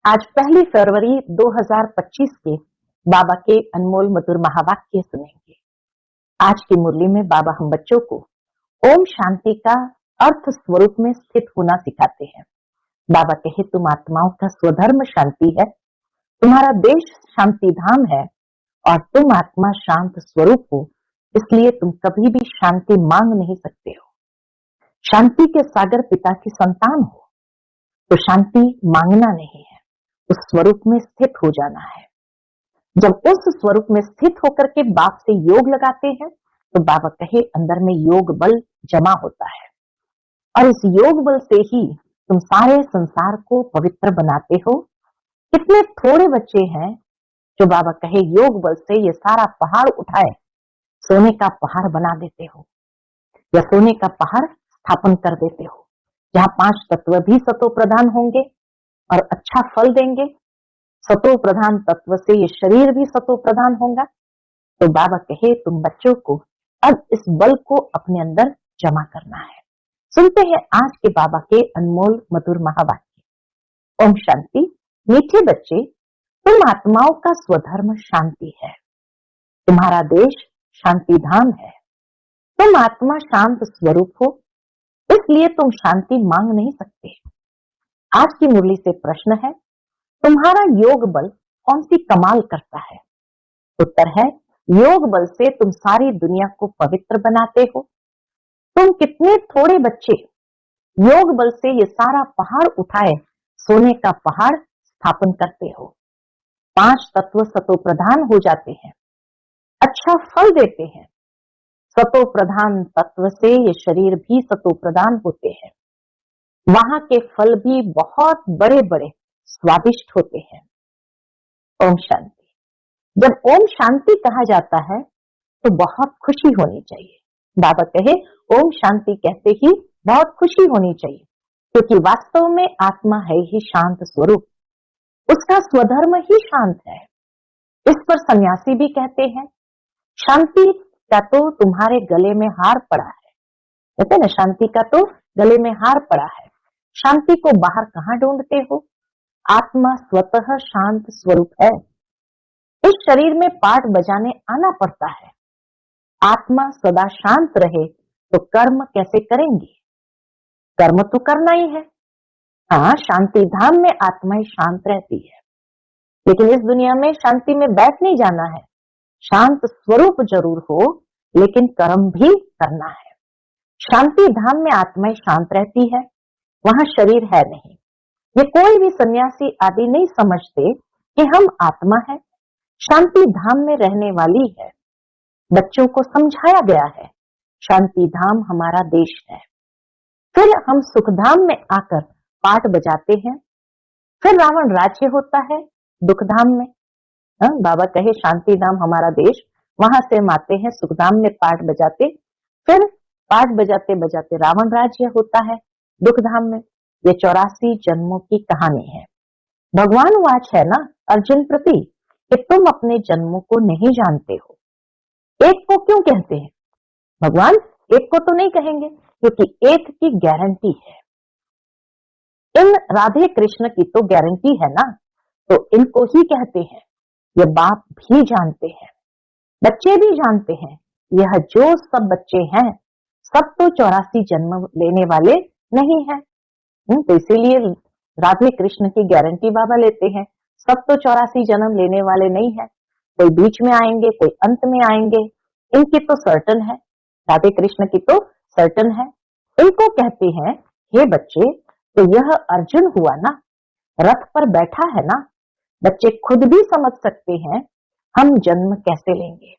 आज 1 फरवरी 2025 के बाबा के अनमोल मधुर महावाक्य सुनेंगे। आज की मुरली में बाबा हम बच्चों को ओम शांति का अर्थ स्वरूप में स्थित होना सिखाते हैं। बाबा कहे तुम आत्माओं का स्वधर्म शांति है, तुम्हारा देश शांति धाम है और तुम आत्मा शांत स्वरूप हो, इसलिए तुम कभी भी शांति मांग नहीं सकते हो। शांति के सागर पिता की संतान हो तो शांति मांगना नहीं है, उस स्वरूप में स्थित हो जाना है। जब उस स्वरूप में स्थित होकर के बाप से योग लगाते हैं तो बाबा कहे अंदर में योग बल जमा होता है और इस योग बल से ही तुम सारे संसार को पवित्र बनाते हो। कितने थोड़े बच्चे हैं जो बाबा कहे योग बल से ये सारा पहाड़ उठाए सोने का पहाड़ बना देते हो या सोने का पहाड़ स्थापन कर देते हो, जहाँ 5 तत्व भी सतो प्रधान होंगे और अच्छा फल देंगे। सतो प्रधान तत्व से ये शरीर भी सतो प्रधान होगा। तो बाबा कहे तुम बच्चों को अब इस बल को अपने अंदर जमा करना है। सुनते हैं आज के बाबा के अनमोल मधुर महावाक्य। ओम शांति। मीठे बच्चे, तुम आत्माओं का स्वधर्म शांति है, तुम्हारा देश शांति धाम है, तुम आत्मा शांत स्वरूप हो, इसलिए तुम शांति मांग नहीं सकते। आज की मुरली से प्रश्न है, तुम्हारा योग बल कौन सी कमाल करता है? उत्तर है, योग बल से तुम सारी दुनिया को पवित्र बनाते हो। तुम कितने थोड़े बच्चे योग बल से ये सारा पहाड़ उठाए सोने का पहाड़ स्थापन करते हो। 5 तत्व सतो प्रधान हो जाते हैं, अच्छा फल देते हैं। सतो प्रधान तत्व से ये शरीर भी सतो प्रधान होते हैं, वहां के फल भी बहुत बड़े बड़े स्वादिष्ट होते हैं। ओम शांति। जब ओम शांति कहा जाता है तो बहुत खुशी होनी चाहिए। बाबा कहे ओम शांति कहते ही बहुत खुशी होनी चाहिए, क्योंकि वास्तव में आत्मा है ही शांत स्वरूप, उसका स्वधर्म ही शांत है। इस पर सन्यासी भी कहते हैं शांति का तो तुम्हारे गले में हार पड़ा है। कहते ना, शांति का तो गले में हार पड़ा है। शांति को बाहर कहाँ ढूंढते हो? आत्मा स्वतः शांत स्वरूप है। इस शरीर में पाठ बजाने आना पड़ता है। आत्मा सदा शांत रहे तो कर्म कैसे करेंगे? कर्म तो करना ही है। हाँ, शांति धाम में आत्माएं शांत रहती है, लेकिन इस दुनिया में शांति में बैठ नहीं जाना है। शांत स्वरूप जरूर हो, लेकिन कर्म भी करना है। शांति धाम में आत्माएं शांत रहती है, वहां शरीर है नहीं। ये कोई भी सन्यासी आदि नहीं समझते कि हम आत्मा है, शांति धाम में रहने वाली है। बच्चों को समझाया गया है शांति धाम हमारा देश है। फिर हम सुख धाम में आकर पाठ बजाते हैं। फिर रावण राज्य होता है दुख धाम में। बाबा कहे शांति धाम हमारा देश, वहां से हम आते हैं सुख धाम में पाठ बजाते। फिर पाठ बजाते बजाते रावण राज्य होता है दुख धाम में। ये 84 जन्मों की कहानी है। भगवान वाच है ना अर्जुन प्रति कि तुम अपने जन्मों को नहीं जानते हो। एक को क्यों कहते हैं भगवान? एक को तो नहीं कहेंगे, क्योंकि एक की गारंटी है। इन राधे कृष्ण की तो गारंटी है ना, तो इनको ही कहते हैं। ये बाप भी जानते हैं, बच्चे भी जानते हैं। यह जो सब बच्चे हैं सब तो 84 जन्म लेने वाले नहीं है। तो इसीलिए राधे कृष्ण की गारंटी बाबा लेते हैं। सब तो 84 जन्म लेने वाले नहीं है, कोई बीच में आएंगे, कोई अंत में आएंगे। इनकी तो सर्टन है, राधे कृष्ण की तो सर्टन है। इनको कहते हैं हे बच्चे, तो यह अर्जुन हुआ ना, रथ पर बैठा है ना। बच्चे खुद भी समझ सकते हैं हम जन्म कैसे लेंगे।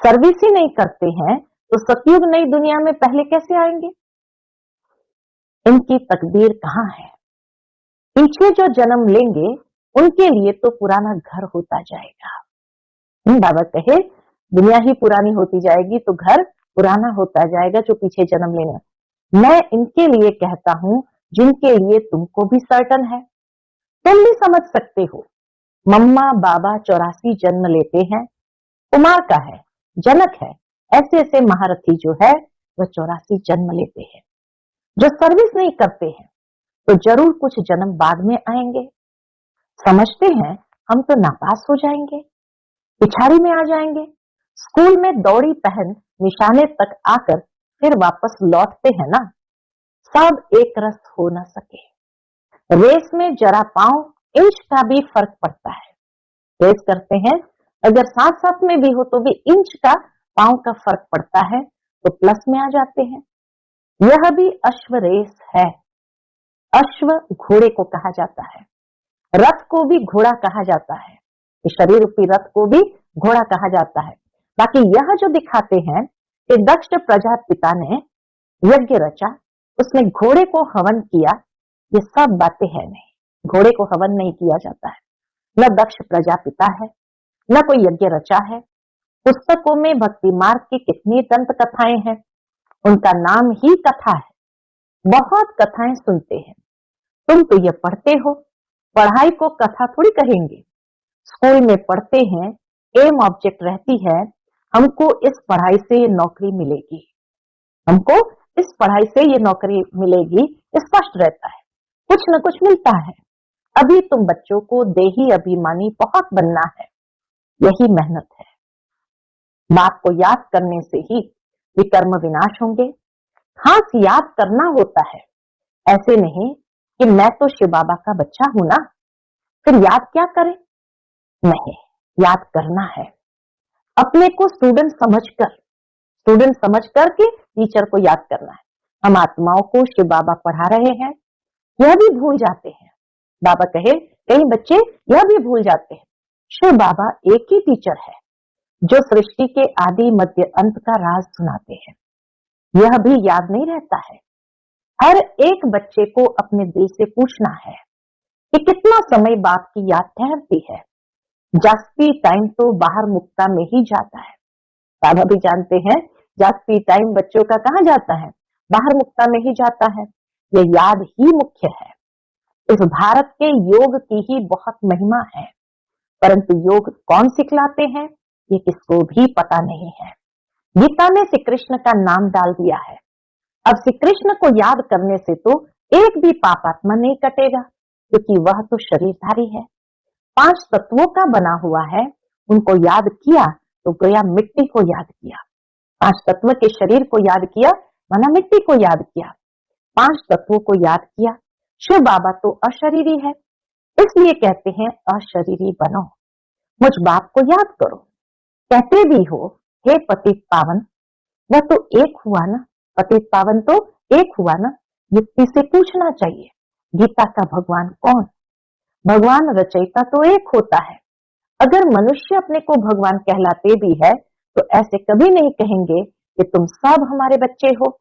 सर्विस ही नहीं करते हैं तो सतयुग नई दुनिया में पहले कैसे आएंगे? इनकी तकदीर कहाँ है? पीछे जो जन्म लेंगे उनके लिए तो पुराना घर होता जाएगा। बाबा कहे दुनिया ही पुरानी होती जाएगी तो घर पुराना होता जाएगा जो पीछे जन्म लेना। मैं इनके लिए कहता हूं जिनके लिए तुमको भी सर्टन है। तुम भी समझ सकते हो, मम्मा बाबा 84 जन्म लेते हैं। कुमार का है, जनक है, ऐसे ऐसे महारथी जो है वह 84 जन्म लेते हैं। जो सर्विस नहीं करते हैं तो जरूर कुछ जन्म बाद में आएंगे। समझते हैं हम तो नापास हो जाएंगे, पिछाड़ी में आ जाएंगे। स्कूल में दौड़ी पहन निशाने तक आकर फिर वापस लौटते हैं ना, सब एक रस हो न सके। रेस में जरा पांव इंच का भी फर्क पड़ता है। रेस करते हैं, अगर साथ साथ में भी हो तो भी इंच का पांव का फर्क पड़ता है तो प्लस में आ जाते हैं। यह भी अश्व रेस है। अश्व घोड़े को कहा जाता है, रथ को भी घोड़ा कहा जाता है, इस शरीर रूपी रथ को भी घोड़ा कहा जाता है। बाकी यह जो दिखाते हैं कि दक्ष प्रजापिता ने यज्ञ रचा, उसने घोड़े को हवन किया, ये सब बातें है नहीं। घोड़े को हवन नहीं किया जाता है, न दक्ष प्रजापिता है, न कोई यज्ञ रचा है। पुस्तकों में भक्ति मार्ग की कितनी दंत कथाएं हैं, उनका नाम ही कथा है। बहुत कथाएं सुनते हैं, तुम तो ये पढ़ते हो, पढ़ाई को कथा थोड़ी कहेंगे। स्कूल में पढ़ते हैं, एम ऑब्जेक्ट रहती है, हमको इस पढ़ाई से ये नौकरी मिलेगी, हमको इस पढ़ाई से ये नौकरी मिलेगी, स्पष्ट रहता है, कुछ न कुछ मिलता है। अभी तुम बच्चों को देही अभिमानी बहुत बनना है, यही मेहनत है। बाप को याद करने से ही विकर्म विनाश होंगे। खास याद करना होता है, ऐसे नहीं कि मैं तो शिव बाबा का बच्चा हूं ना, फिर याद क्या करें। नहीं, याद करना है अपने को स्टूडेंट समझ कर के टीचर को याद करना है। हम आत्माओं को शिव बाबा पढ़ा रहे हैं, यह भी भूल जाते हैं। बाबा कहे कई बच्चे यह भी भूल जाते हैं, शिव बाबा एक ही टीचर है जो सृष्टि के आदि मध्य अंत का राज सुनाते हैं, यह भी याद नहीं रहता है। हर एक बच्चे को अपने दिल से पूछना है कि कितना समय बाप की याद ठहरती है। जास्ती टाइम तो बाहर मुक्ता में ही जाता है। बाबा भी जानते हैं जास्ती टाइम बच्चों का कहाँ जाता है, बाहर मुक्ता में ही जाता है। यह याद ही मुख्य है। इस भारत के योग की ही बहुत महिमा है, परंतु योग कौन सिखलाते हैं ये किसको भी पता नहीं है। गीता में श्री कृष्ण का नाम डाल दिया है, अब श्री कृष्ण को याद करने से तो एक भी पापात्मा नहीं कटेगा, क्योंकि वह तो शरीरधारी है, 5 तत्वों का बना हुआ है। उनको याद किया तो गोया मिट्टी को याद किया। 5 तत्व के शरीर को याद किया माना मिट्टी को याद किया, 5 तत्वों को याद किया। शिव बाबा तो अशरीरी है, इसलिए कहते हैं अशरीरी बनो, मुझ बाप को याद करो। कहते भी हो हे पतित पावन, वह तो एक हुआ ना, पतित पावन तो एक हुआ ना। युक्ति से पूछना चाहिए गीता का भगवान कौन। भगवान रचयिता तो एक होता है। अगर मनुष्य अपने को भगवान कहलाते भी है तो ऐसे कभी नहीं कहेंगे कि तुम सब हमारे बच्चे हो,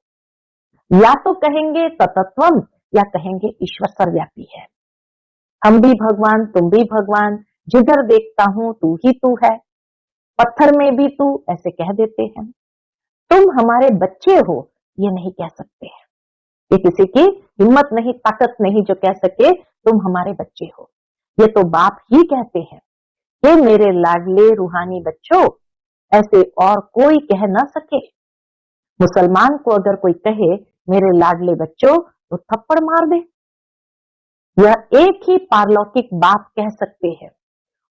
या तो कहेंगे तत्वम या कहेंगे ईश्वर सर्वव्यापी है। हम भी भगवान, तुम भी भगवान, जिधर देखता हूं तू ही तू है, पत्थर में भी तू, ऐसे कह देते हैं। तुम हमारे बच्चे हो ये नहीं कह सकते हैं, ये किसी की हिम्मत नहीं, ताकत नहीं जो कह सके तुम हमारे बच्चे हो। ये तो बाप ही कहते हैं कि मेरे लाडले रूहानी बच्चों, ऐसे और कोई कह ना सके। मुसलमान को अगर कोई कहे मेरे लाडले बच्चों तो थप्पड़ मार दे। यह एक ही पारलौकिक बाप कह सकते हैं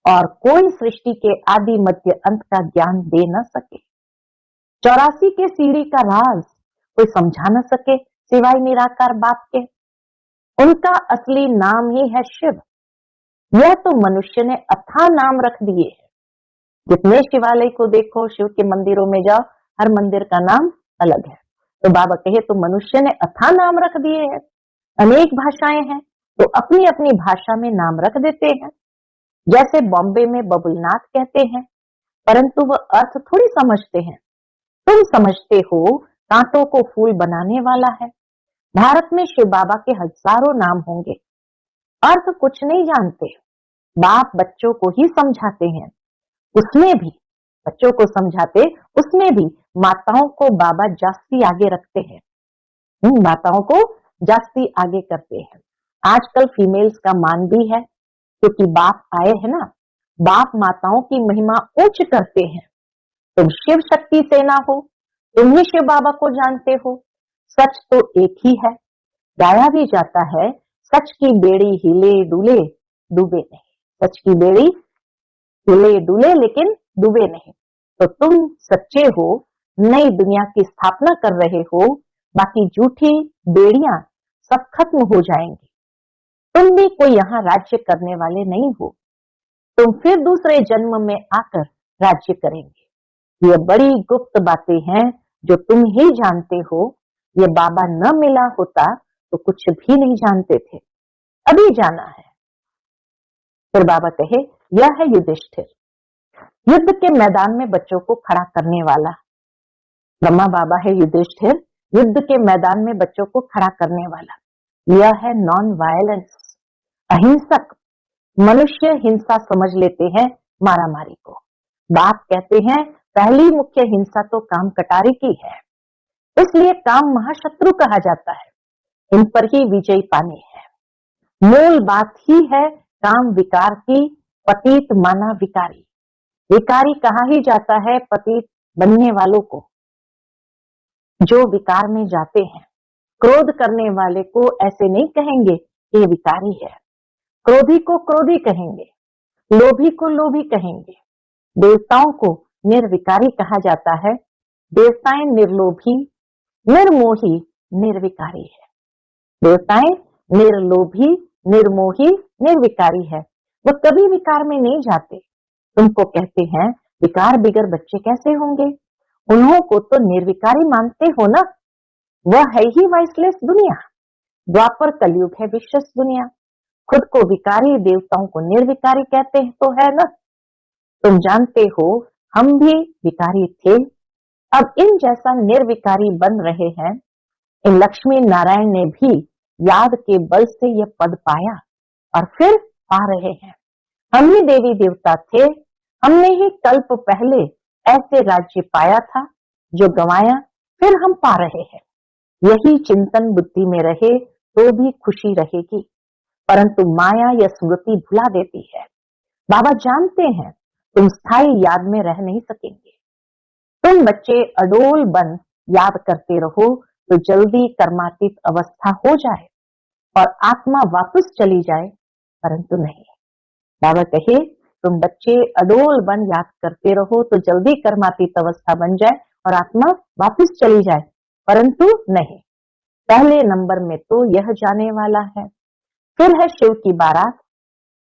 और कोई सृष्टि के आदि मध्य अंत का ज्ञान दे न सके। 84 के सीढ़ी का राज कोई समझा न सके सिवाय निराकार बाप के। उनका असली नाम ही है शिव। यह तो मनुष्य ने अथाह नाम रख दिए हैं। जितने शिवालय को देखो, शिव के मंदिरों में जाओ, हर मंदिर का नाम अलग है। तो बाबा कहे तो मनुष्य ने अथाह नाम रख दिए हैं। अनेक भाषाएं हैं तो अपनी अपनी भाषा में नाम रख देते हैं। जैसे बॉम्बे में बबुलनाथ कहते हैं, परंतु वह अर्थ थोड़ी समझते हैं। तुम समझते हो कांटों को फूल बनाने वाला है। भारत में शिव बाबा के हजारों नाम होंगे, अर्थ कुछ नहीं जानते। बाप बच्चों को ही समझाते हैं, उसमें भी बच्चों को समझाते, उसमें भी माताओं को बाबा जास्ती आगे रखते हैं। माताओं को जास्ती आगे करते हैं। आजकल फीमेल्स का मान भी है, क्योंकि बाप आए हैं ना, बाप माताओं की महिमा उच्च करते हैं। तुम शिव शक्ति सेना हो, तुम ही शिव बाबा को जानते हो। सच तो एक ही है, गाया भी जाता है, सच की बेड़ी हिले डुले डूबे नहीं। सच की बेड़ी हिले डुले लेकिन डूबे नहीं। तो तुम सच्चे हो, नई दुनिया की स्थापना कर रहे हो, बाकी झूठी बेड़ियां सब खत्म हो जाएंगी। तुम भी कोई यहाँ राज्य करने वाले नहीं हो, तुम फिर दूसरे जन्म में आकर राज्य करेंगे। ये बड़ी गुप्त बातें हैं जो तुम ही जानते हो। ये बाबा न मिला होता तो कुछ भी नहीं जानते थे, अभी जाना है। फिर बाबा कहे, यह है युधिष्ठिर, युद्ध के मैदान में बच्चों को खड़ा करने वाला। ब्रह्मा बाबा है युधिष्ठिर, युद्ध के मैदान में बच्चों को खड़ा करने वाला। यह है नॉन वायलेंस, अहिंसक। मनुष्य हिंसा समझ लेते हैं मारामारी को। बाप कहते हैं पहली मुख्य हिंसा तो काम कटारी की है, इसलिए काम महाशत्रु कहा जाता है। इन पर ही विजय पानी है। मूल बात ही है काम विकार की, पतित माना विकारी। विकारी कहा ही जाता है पतित बनने वालों को, जो विकार में जाते हैं। क्रोध करने वाले को ऐसे नहीं कहेंगे कि ये विकारी है, क्रोधी को क्रोधी कहेंगे, लोभी को लोभी कहेंगे। देवताओं को निर्विकारी कहा जाता है। देवताएं निर्लोभी, निर्मोही, निर्विकारी है। देवताएं निर्लोभी, निर्मोही, निर्विकारी है। वो कभी विकार में नहीं जाते। तुमको कहते हैं विकार बिगर बच्चे कैसे होंगे, उन्हों को तो निर्विकारी मानते हो ना। वह है ही वाइसलेस दुनिया। द्वापर कलयुग है विश्वस दुनिया। खुद को विकारी, देवताओं को निर्विकारी कहते हैं तो है ना। तुम जानते हो हम भी विकारी थे, अब इन जैसा निर्विकारी बन रहे हैं। इन लक्ष्मी नारायण ने भी याद के बल से यह पद पाया और फिर पा रहे हैं। हम ही देवी देवता थे, हमने ही कल्प पहले ऐसे राज्य पाया था जो गंवाया, फिर हम पा रहे हैं। यही चिंतन बुद्धि में रहे तो भी खुशी रहेगी, परंतु माया या स्मृति भुला देती है। बाबा जानते हैं तुम स्थायी याद में रह नहीं सकेंगे। तुम बच्चे अडोल बन याद करते रहो तो जल्दी कर्मातीत अवस्था हो जाए और आत्मा वापस चली जाए, परंतु नहीं। बाबा कहे तुम बच्चे अडोल बन याद करते रहो तो जल्दी कर्मातीत अवस्था बन जाए और आत्मा वापस चली जाए, परंतु नहीं। पहले नंबर में तो यह जाने वाला है। फिर है शिव की बारात।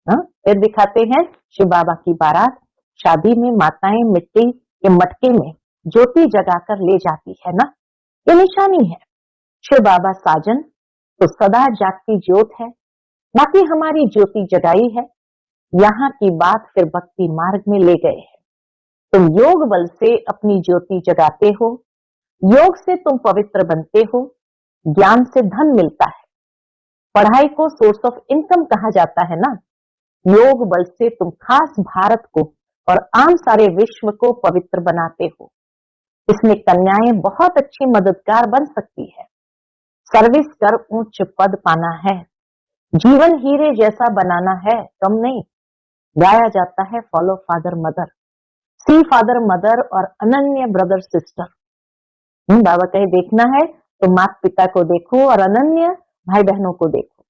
फिर दिखाते हैं शिव बाबा की बारात। शादी में माताएं मिट्टी के मटके में ज्योति जगाकर ले जाती है ना, ये निशानी है। शिव बाबा साजन तो सदा जागती ज्योत है, बाकी हमारी ज्योति जगाई है। यहाँ की बात फिर भक्ति मार्ग में ले गए हैं। तुम योग बल से अपनी ज्योति जगाते हो, योग से तुम पवित्र बनते हो, ज्ञान से धन मिलता है। पढ़ाई को सोर्स ऑफ इनकम कहा जाता है ना। योग बल से तुम खास भारत को और आम सारे विश्व को पवित्र बनाते हो। इसमें कन्याएं बहुत अच्छी मददगार बन सकती है। सर्विस कर उच्च पद पाना है, जीवन हीरे जैसा बनाना है, कम नहीं। गाया जाता है फॉलो फादर मदर, सी फादर मदर और अनन्य ब्रदर सिस्टर। बाबा कहे देखना है तो माता पिता को देखो और अनन्य भाई बहनों को देखो।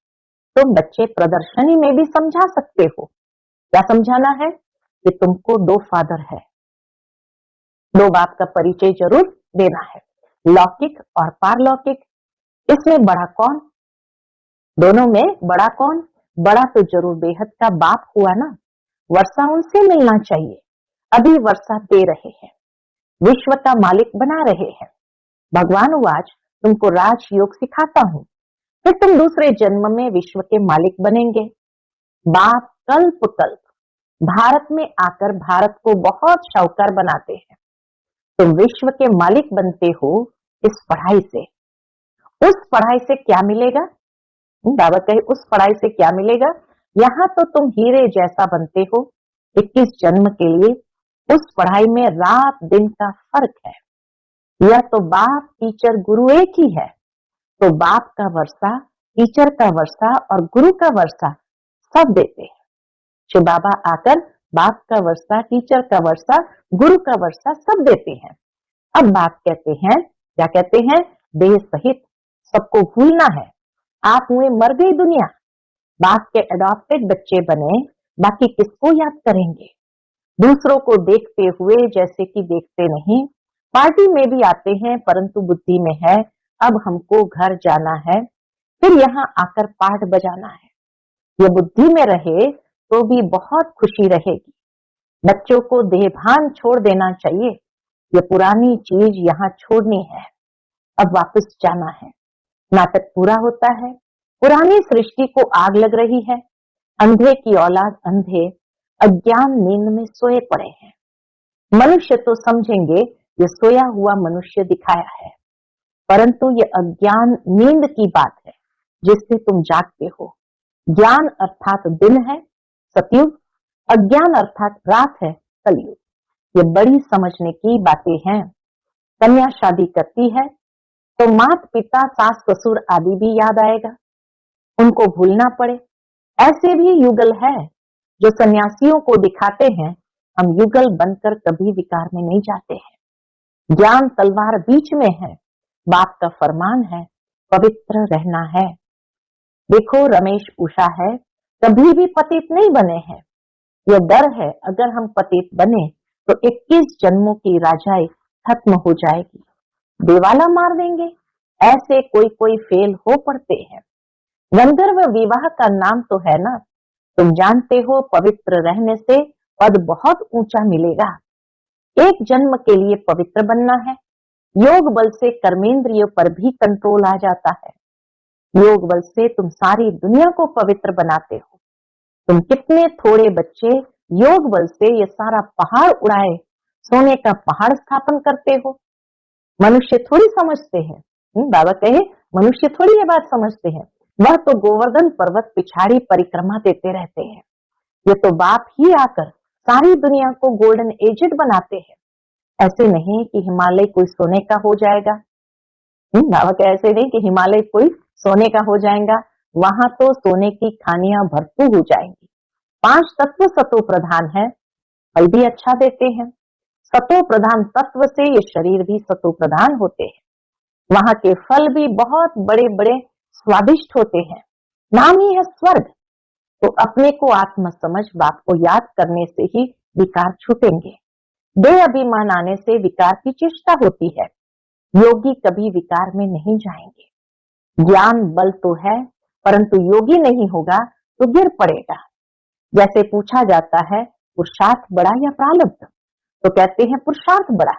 तुम बच्चे प्रदर्शनी में भी समझा सकते हो। क्या समझाना है कि तुमको दो फादर है, दो बाप का परिचय जरूर देना है, लौकिक और पारलौकिक। इसमें बड़ा कौन, दोनों में बड़ा कौन? बड़ा तो जरूर बेहद का बाप हुआ ना। वर्षा उनसे मिलना चाहिए। अभी वर्षा दे रहे हैं, विश्व का मालिक बना रहे हैं। भगवान आज तुमको राजयोग सिखाता हूं, फिर तुम दूसरे जन्म में विश्व के मालिक बनेंगे। बाप कल्प कल्प भारत में आकर भारत को बहुत शाहूकार बनाते हैं। तुम विश्व के मालिक बनते हो इस पढ़ाई से। उस पढ़ाई से क्या मिलेगा? बाबा कहे उस पढ़ाई से क्या मिलेगा? यहाँ तो तुम हीरे जैसा बनते हो 21 जन्म के लिए। उस पढ़ाई में रात दिन का फर्क है। यह तो बाप टीचर गुरु एक ही है। तो बाप का वर्षा, टीचर का वर्षा और गुरु का वर्षा सब देते हैं। शिव बाबा आकर बाप का वर्षा, टीचर का वर्षा, गुरु का वर्षा सब देते हैं। अब बाप कहते हैं, क्या कहते हैं? देह सहित सबको भूलना है। आप हुए मर गई दुनिया, बाप के अडॉप्टेड बच्चे बने, बाकी किसको याद करेंगे? दूसरों को देखते हुए जैसे कि देखते नहीं, पार्टी में भी आते हैं परंतु बुद्धि में है अब हमको घर जाना है, फिर यहाँ आकर पाठ बजाना है। ये बुद्धि में रहे तो भी बहुत खुशी रहेगी। बच्चों को देहभान छोड़ देना चाहिए। ये पुरानी चीज यहाँ छोड़नी है, अब वापस जाना है। नाटक पूरा होता है। पुरानी सृष्टि को आग लग रही है। अंधे की औलाद अंधे अज्ञान नींद में सोए पड़े हैं। मनुष्य तो समझेंगे ये सोया हुआ मनुष्य दिखाया है, परंतु ये अज्ञान नींद की बात है जिससे तुम जागते हो। ज्ञान अर्थात दिन है सतयुग, अज्ञान अर्थात रात है कलयुग। ये बड़ी समझने की बातें हैं। कन्या शादी करती है तो माता पिता सास ससुर आदि भी याद आएगा, उनको भूलना पड़े। ऐसे भी युगल है जो सन्यासियों को दिखाते हैं। हम युगल बनकर कभी विकार में नहीं जाते हैं। ज्ञान तलवार बीच में है, बाप का फरमान है पवित्र रहना है। देखो रमेश उषा है, कभी भी पतित नहीं बने हैं। यह डर है अगर हम पतित बने तो 21 जन्मों की राजाई खत्म हो जाएगी, देवाला मार देंगे। ऐसे कोई कोई फेल हो पड़ते हैं। गंधर्व विवाह का नाम तो है ना, तुम जानते हो पवित्र रहने से पद बहुत ऊंचा मिलेगा। एक जन्म के लिए पवित्र बनना है। योग बल से कर्मेंद्रियों पर भी कंट्रोल आ जाता है। योग बल से तुम सारी दुनिया को पवित्र बनाते हो। तुम कितने थोड़े बच्चे योग बल से ये सारा पहाड़ उड़ाए सोने का पहाड़ स्थापन करते हो। मनुष्य थोड़ी समझते हैं। बाबा कहे मनुष्य थोड़ी ये बात समझते हैं। वह तो गोवर्धन पर्वत पिछाड़ी परिक्रमा देते रहते हैं। ये तो बाप ही आकर सारी दुनिया को गोल्डन एजेड बनाते हैं। ऐसे नहीं कि हिमालय कोई सोने का हो जाएगा। बाबा कहे ऐसे नहीं कि हिमालय कोई सोने का हो जाएगा, वहां तो सोने की खानियां भरपूर हो जाएंगी। 5 तत्व सतो प्रधान है, फल भी अच्छा देते हैं। सतो प्रधान तत्व से ये शरीर भी सतो प्रधान होते हैं। वहां के फल भी बहुत बड़े बड़े स्वादिष्ट होते हैं। नाम ही है स्वर्ग। तो अपने को आत्म समझ बाप को याद करने से ही विकार छूटेंगे। देह अभिमान आने से विकार की चेष्टा होती है। योगी कभी विकार में नहीं जाएंगे। ज्ञान बल तो है परंतु योगी नहीं होगा तो गिर पड़ेगा। जैसे पूछा जाता है पुरुषार्थ बड़ा या प्रारब्ध, तो कहते हैं पुरुषार्थ बड़ा।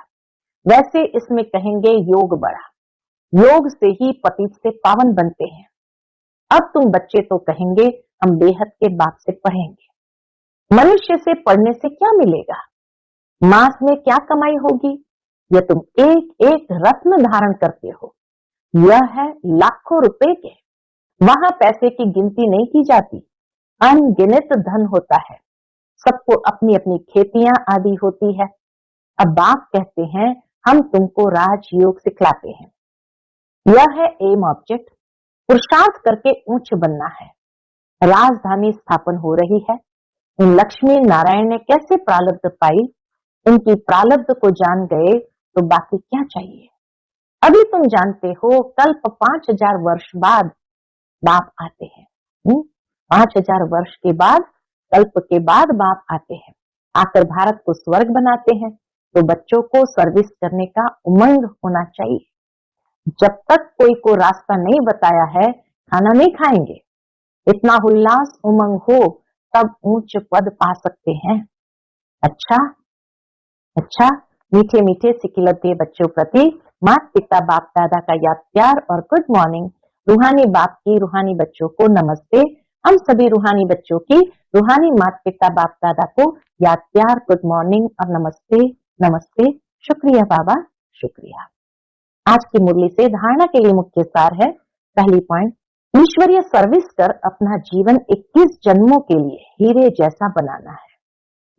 वैसे इसमें कहेंगे योग बड़ा। योग से ही पतित से पावन बनते हैं। अब तुम बच्चे तो कहेंगे हम बेहद के बाप से पढ़ेंगे। मनुष्य से पढ़ने से क्या मिलेगा? मास में क्या कमाई होगी? यह तुम एक एक रत्न धारण करते हो, यह है लाखों रुपए के। वहां पैसे की गिनती नहीं की जाती, अनगिनत धन होता है। सबको अपनी अपनी खेतियां आदि होती है। अब बाप कहते हैं हम तुमको राजयोग सिखलाते हैं। यह है एम ऑब्जेक्ट। पुरुषार्थ करके ऊंच बनना है। राजधानी स्थापन हो रही है। इन लक्ष्मी नारायण ने कैसे प्रारब्ध पाई? इनकी प्रारब्ध को जान गए तो बाकी क्या चाहिए? अभी तुम जानते हो कल्प 5000 वर्ष बाद बाप आते हैं। 5000 वर्ष के बाद, कल्प के बाद बाप आते हैं। आकर भारत को स्वर्ग बनाते हैं। तो बच्चों को सर्विस करने का उमंग होना चाहिए। जब तक कोई को रास्ता नहीं बताया है खाना नहीं खाएंगे। इतना उल्लास उमंग हो तब ऊंच पद पा सकते हैं। अच्छा, मीठे मीठे सिकिलते बच्चों प्रति माता पिता बाप दादा का याद प्यार और गुड मॉर्निंग। रूहानी बाप की रूहानी बच्चों को नमस्ते। हम सभी रूहानी बच्चों की रूहानी माता पिता बाप दादा को याद प्यार गुड मॉर्निंग और नमस्ते नमस्ते। शुक्रिया बाबा, शुक्रिया। आज की मुरली से धारणा के लिए मुख्य सार है। पहली पॉइंट, ईश्वरीय सर्विस कर अपना जीवन 21 जन्मों के लिए हीरे जैसा बनाना है।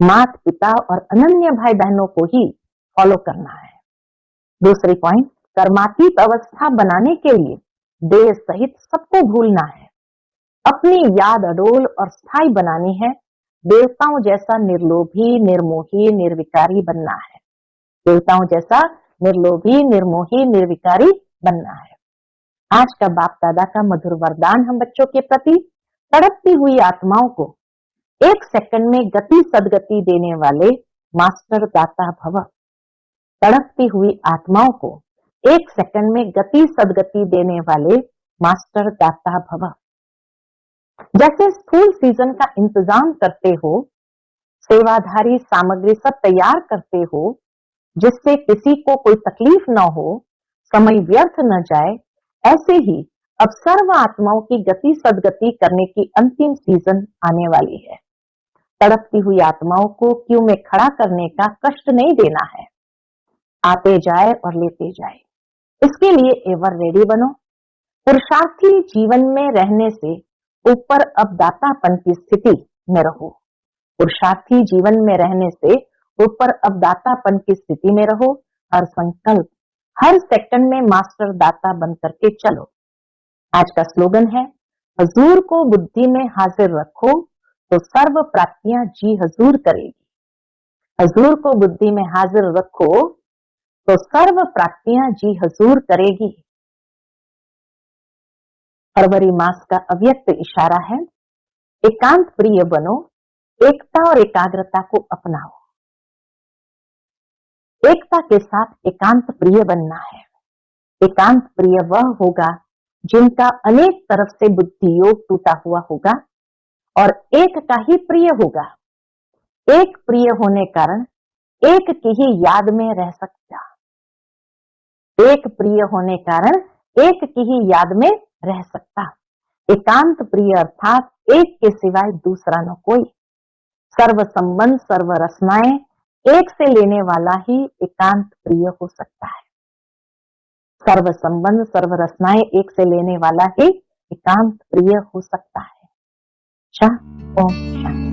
माता पिता और अनन्य भाई बहनों को ही फॉलो करना है। दूसरी पॉइंट, कर्मातीत अवस्था बनाने के लिए देह सहित सबको भूलना है। अपनी याद अडोल और स्थायी बनानी है। देवताओं जैसा निर्लोभी निर्मोही निर्विकारी बनना है। देवताओं जैसा निर्लोभी निर्मोही निर्विकारी बनना है। आज का बाप दादा का मधुर वरदान हम बच्चों के प्रति, तड़पती हुई आत्माओं को एक सेकंड में गति सदगति देने वाले मास्टर दाता भव। तड़पती हुई आत्माओं को एक सेकंड में गति सदगति देने वाले मास्टर दाता भव। जैसे स्कूल सीजन का इंतजाम करते हो, सेवाधारी सामग्री सब तैयार करते हो जिससे किसी को कोई तकलीफ न हो, समय व्यर्थ न जाए, ऐसे ही अब सर्व आत्माओं की गति सदगति करने की अंतिम सीजन आने वाली है। तड़पती हुई आत्माओं को क्यू में खड़ा करने का कष्ट नहीं देना है, आते जाए और लेते जाए। इसके लिए एवर रेडी बनो। पुरुषार्थी जीवन में रहने से ऊपर अब दातापन की स्थिति में रहो। पुरुषार्थी जीवन में रहने से ऊपर अब दातापन की स्थिति में रहो। हर संकल्प, हर सेकंड में मास्टर दाता बन करके चलो। आज का स्लोगन है, हजूर को बुद्धि में हाजिर रखो तो सर्व प्राप्तियां जी हजूर करेगी। हजूर को बुद्धि में हाजिर रखो तो सर्व प्राप्तियां जी हजूर करेगी। फरवरी मास का अव्यक्त इशारा है, एकांत प्रिय बनो, एकता और एकाग्रता को अपनाओ। एकता के साथ एकांत प्रिय बनना है। एकांत प्रिय वह होगा जिनका अनेक तरफ से बुद्धि योग टूटा हुआ होगा और एक का ही प्रिय होगा। एक प्रिय होने कारण एक की ही याद में रह सकता। एक प्रिय होने कारण एक की ही याद में रह सकता। एकांत प्रिय अर्थात एक के सिवाय दूसरा न कोई। सर्व संबंध सर्व रसनाएं एक से लेने वाला ही एकांत प्रिय हो सकता है। सर्व संबंध सर्व रसनाएं एक से लेने वाला ही एकांत प्रिय हो सकता है। ओम शांति।